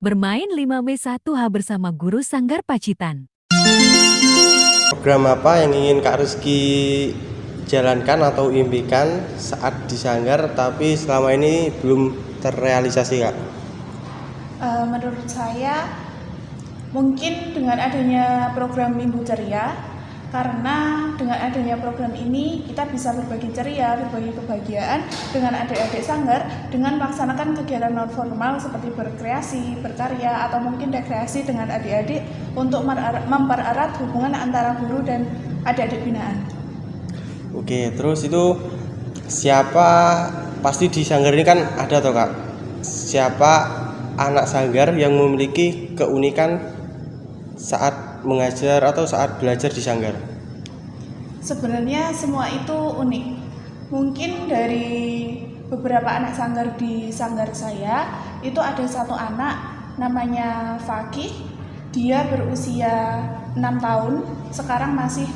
Bermain 5W1H bersama guru Sanggar Pacitan. Program apa yang ingin Kak Rizky jalankan atau impikan saat di Sanggar tapi selama ini belum terrealisasi, Kak? Menurut saya mungkin dengan adanya program Minggu Ceria, karena dengan adanya program ini kita bisa berbagi ceria, berbagi kebahagiaan dengan adik-adik Sanggar dengan melaksanakan kegiatan non formal seperti berkreasi, berkarya, atau mungkin rekreasi dengan adik-adik untuk mempererat hubungan antara guru dan adik-adik binaan. Oke, terus itu siapa, pasti di Sanggar ini kan ada toh, Kak, siapa anak Sanggar yang memiliki keunikan saat mengajar atau saat belajar di Sanggar? Sebenarnya semua itu unik. Mungkin dari beberapa anak Sanggar di Sanggar saya, itu ada satu anak namanya Fakih. Dia berusia 6 tahun, sekarang masih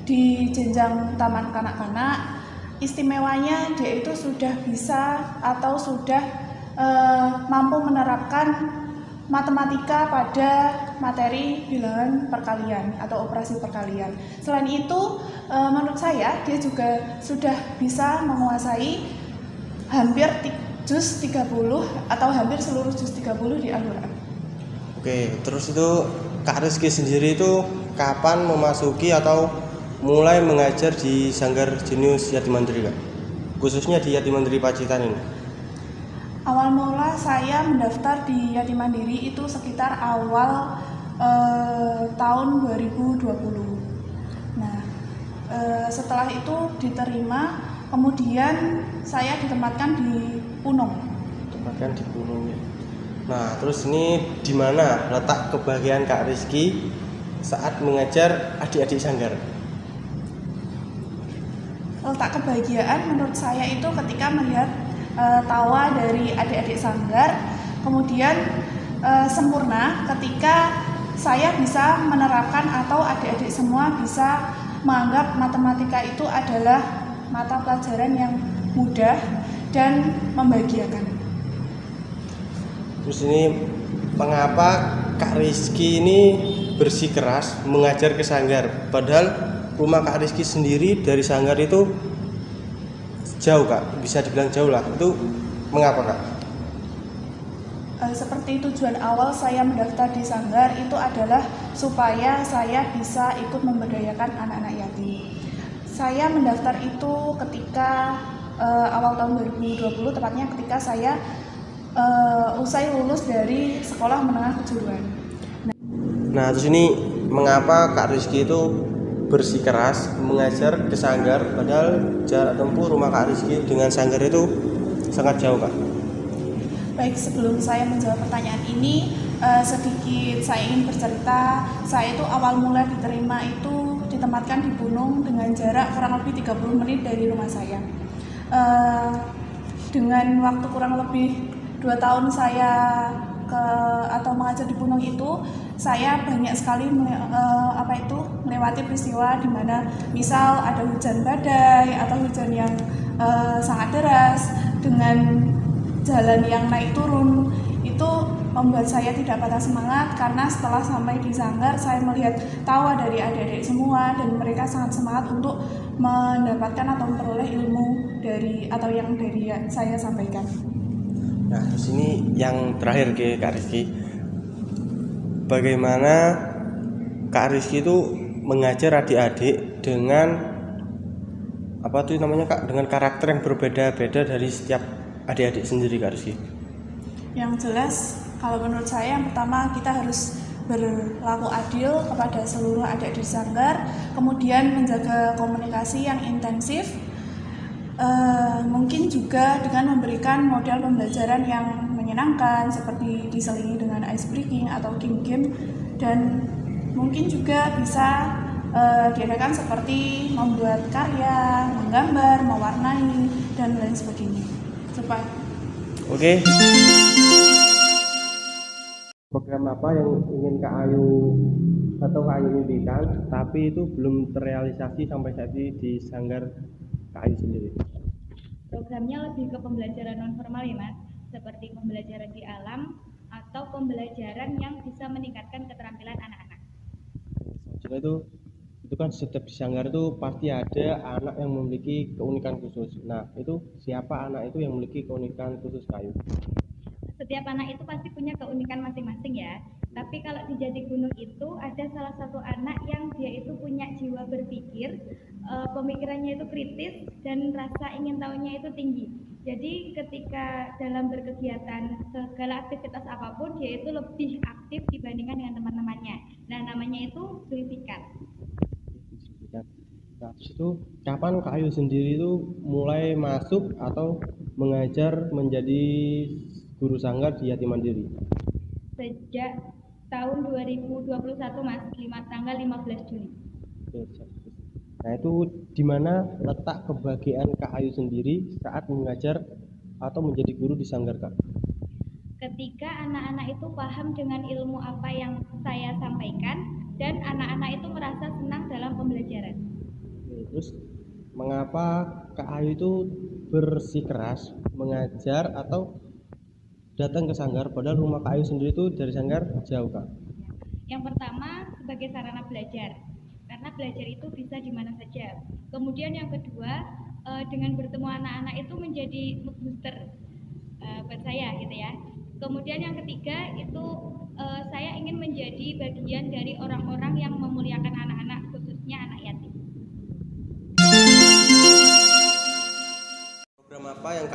di jenjang taman kanak-kanak. Istimewanya dia itu sudah bisa atau sudah mampu menerapkan matematika pada materi bilangan perkalian atau operasi perkalian. Selain itu, menurut saya dia juga sudah bisa menguasai hampir juz 30 atau hampir seluruh juz 30 di Al-Quran. Oke, terus itu Kak Rizky sendiri itu kapan memasuki atau mulai mengajar di Sanggar Jenius Yatimandiri, Kak? Khususnya di Yatimandiri Pacitan ini. Awal mula saya mendaftar di Yatimandiri itu sekitar awal tahun 2020. Nah, setelah itu diterima, kemudian saya ditempatkan di Punong. Tempatkan di Punong ya. Nah, terus ini di mana letak kebahagiaan Kak Rizky saat mengajar adik-adik Sanggar? Letak kebahagiaan menurut saya itu ketika melihat tawa dari adik-adik Sanggar, kemudian sempurna ketika saya bisa menerapkan atau adik-adik semua bisa menganggap matematika itu adalah mata pelajaran yang mudah dan membahagiakan. Terus ini mengapa Kak Rizky ini bersikeras mengajar ke Sanggar, padahal rumah Kak Rizky sendiri dari Sanggar itu jauh, Kak, bisa dibilang jauh lah. Itu mengapa, Kak? Seperti tujuan awal saya mendaftar di Sanggar itu adalah supaya saya bisa ikut memberdayakan anak-anak yatim. Saya mendaftar itu ketika awal tahun 2020, tepatnya ketika saya usai lulus dari sekolah menengah kejuruan. Nah, terus ini mengapa Kak Rizky itu bersikeras mengajar ke Sanggar, padahal jarak tempuh rumah Kak Rizky dengan Sanggar itu sangat jauh, Kak? Baik, sebelum saya menjawab pertanyaan ini, sedikit saya ingin bercerita. Saya itu awal mula diterima itu ditempatkan di Punong dengan jarak kurang lebih 30 menit dari rumah saya. Dengan waktu kurang lebih 2 tahun saya mengajar di Punong itu, saya banyak sekali melewati peristiwa di mana misal ada hujan badai atau hujan yang sangat deras dengan jalan yang naik turun. Itu membuat saya tidak patah semangat, karena setelah sampai di Sanggar saya melihat tawa dari adik-adik semua dan mereka sangat semangat untuk mendapatkan atau memperoleh ilmu dari saya sampaikan. Nah, terus ini yang terakhir ke Kak Rizky. Bagaimana Kak Rizky itu mengajar adik-adik dengan Kak, dengan karakter yang berbeda-beda dari setiap adik-adik sendiri, Kak Rizky? Yang jelas, kalau menurut saya yang pertama kita harus berlaku adil kepada seluruh adik-adik Sanggar, kemudian menjaga komunikasi yang intensif, mungkin juga dengan memberikan model pembelajaran yang menyenangkan seperti diselingi dengan ice breaking atau game-game, dan mungkin juga bisa diadakan seperti membuat karya, menggambar, mewarnai, dan lain sebagainya. Oke. Program apa yang ingin Kak Ayu atau Kak Ayu mimpikan tapi itu belum terrealisasi sampai saat ini di Sanggar Kak Ayu sendiri? Programnya lebih ke pembelajaran non formal ya Mas, seperti pembelajaran di alam atau pembelajaran yang bisa meningkatkan keterampilan anak-anak. Selanjutnya itu kan setiap di sanggar itu pasti ada anak yang memiliki keunikan khusus. Nah, itu siapa anak itu yang memiliki keunikan khusus Kak Ayu? Setiap anak itu pasti punya keunikan masing-masing ya. Tapi kalau di Jati Gunung itu ada salah satu anak yang dia itu punya jiwa berpikir, pemikirannya itu kritis dan rasa ingin tahunya itu tinggi. Jadi ketika dalam berkegiatan segala aktivitas apapun dia itu lebih aktif dibandingkan dengan teman-temannya. Nah namanya itu Zulfikar. Nah, terus itu kapan Kak Ayu sendiri itu mulai masuk atau mengajar menjadi guru sanggar di Yatim Mandiri? Sejak tahun 2021 Mas, tanggal 15 Juli. Nah, itu di mana letak kebahagiaan Kak Ayu sendiri saat mengajar atau menjadi guru di sanggar Kak? Ketika anak-anak itu paham dengan ilmu apa yang saya sampaikan dan anak-anak itu merasa senang dalam pembelajaran. Terus mengapa Kak Ayu itu bersikeras mengajar atau datang ke sanggar padahal rumah Kak Ayu sendiri itu dari sanggar jauh Kak? Yang pertama sebagai sarana belajar, karena belajar itu bisa di mana saja. Kemudian yang kedua, dengan bertemu anak-anak itu menjadi mood booster buat saya gitu ya. Kemudian yang ketiga itu saya ingin menjadi bagian dari orang-orang yang memuliakan anak-anak, khususnya anak yatim. Program apa yang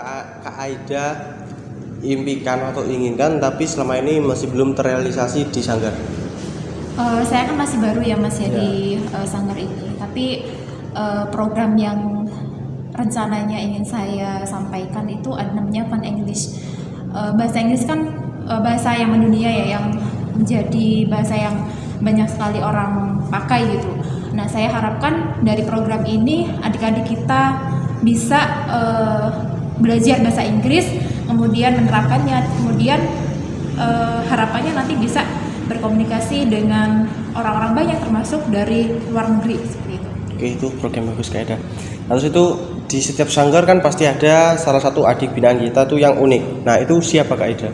Kak Aida impikan atau inginkan tapi selama ini masih belum terrealisasi di sanggar? Saya kan masih baru ya Mas ya di sanggar ini, tapi program yang rencananya ingin saya sampaikan itu ada namanya Fun English. Bahasa Inggris kan bahasa yang mendunia ya, yang menjadi bahasa yang banyak sekali orang pakai gitu. Nah saya harapkan dari program ini adik-adik kita bisa belajar bahasa Inggris, kemudian menerapkannya, kemudian harapannya nanti bisa berkomunikasi dengan orang-orang banyak termasuk dari luar negeri seperti itu. Oke, itu program bagus Kak Aida. Terus itu di setiap sanggar kan pasti ada salah satu adik binaan kita tuh yang unik. Nah itu siapa Kak Aida?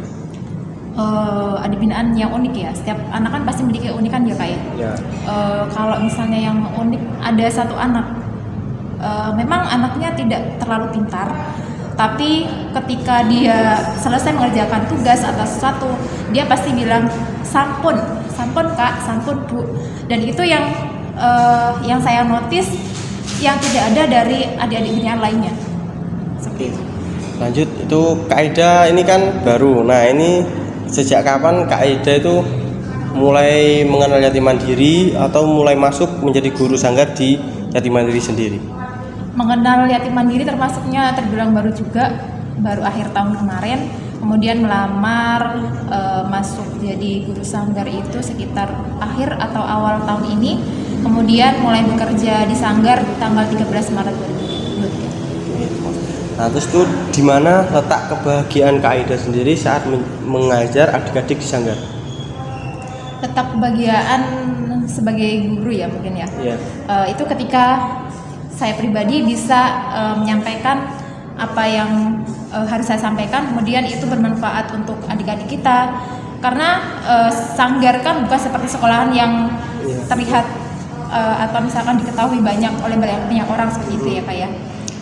Adik binaan yang unik ya. Setiap anak kan pasti memiliki keunikan ya Kak ya. Ya. Kalau misalnya yang unik ada satu anak, memang anaknya tidak terlalu pintar, tapi ketika dia selesai mengerjakan tugas atau sesuatu, dia pasti bilang sampun, sampun Kak, sampun Bu. Dan itu yang saya notice yang tidak ada dari adik-adik binaan lainnya. Seperti itu. Lanjut, itu Kak Aida ini kan baru. Nah ini sejak kapan Kak Aida itu mulai mengenal Yatim Mandiri atau mulai masuk menjadi guru sanggar di Yatim Mandiri sendiri? Mengenal Yatim Mandiri termasuknya terbilang baru juga, baru akhir tahun kemarin. Kemudian melamar masuk jadi guru sanggar itu sekitar akhir atau awal tahun ini. Kemudian mulai bekerja di sanggar tanggal 13 Maret 2023. Nah terus tuh di mana letak kebahagiaan Kak Aida sendiri saat mengajar adik-adik di sanggar? Letak kebahagiaan sebagai guru ya mungkin ya. Iya. Itu ketika saya pribadi bisa menyampaikan apa yang harus saya sampaikan, kemudian itu bermanfaat untuk adik-adik kita. Karena sanggar kan bukan seperti sekolahan yang terlihat atau misalkan diketahui banyak oleh banyak orang seperti itu ya Kak ya.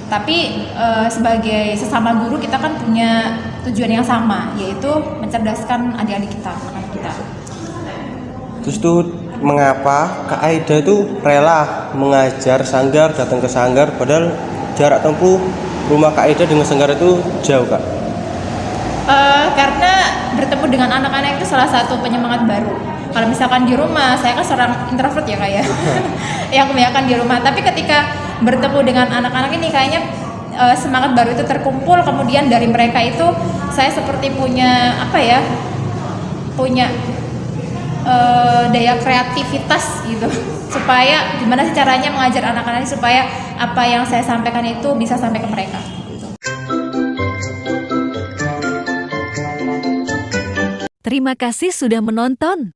Tapi sebagai sesama guru kita kan punya tujuan yang sama, yaitu mencerdaskan adik-adik kita, anak-anak kita. Terus tuh mengapa Kak Aida itu rela mengajar sanggar, datang ke sanggar padahal jarak tempuh rumah Kak Aida dengan sanggar itu jauh Kak? Karena bertemu dengan anak-anak itu salah satu penyemangat baru. Kalau misalkan di rumah, saya kan seorang introvert ya Kak ya, yang kebanyakan di rumah. Tapi ketika bertemu dengan anak-anak ini kayaknya semangat baru itu terkumpul. Kemudian dari mereka itu saya seperti punya punya daya kreativitas gitu, supaya gimana sih caranya mengajar anak-anak ini supaya apa yang saya sampaikan itu bisa sampai ke mereka. Terima kasih sudah menonton.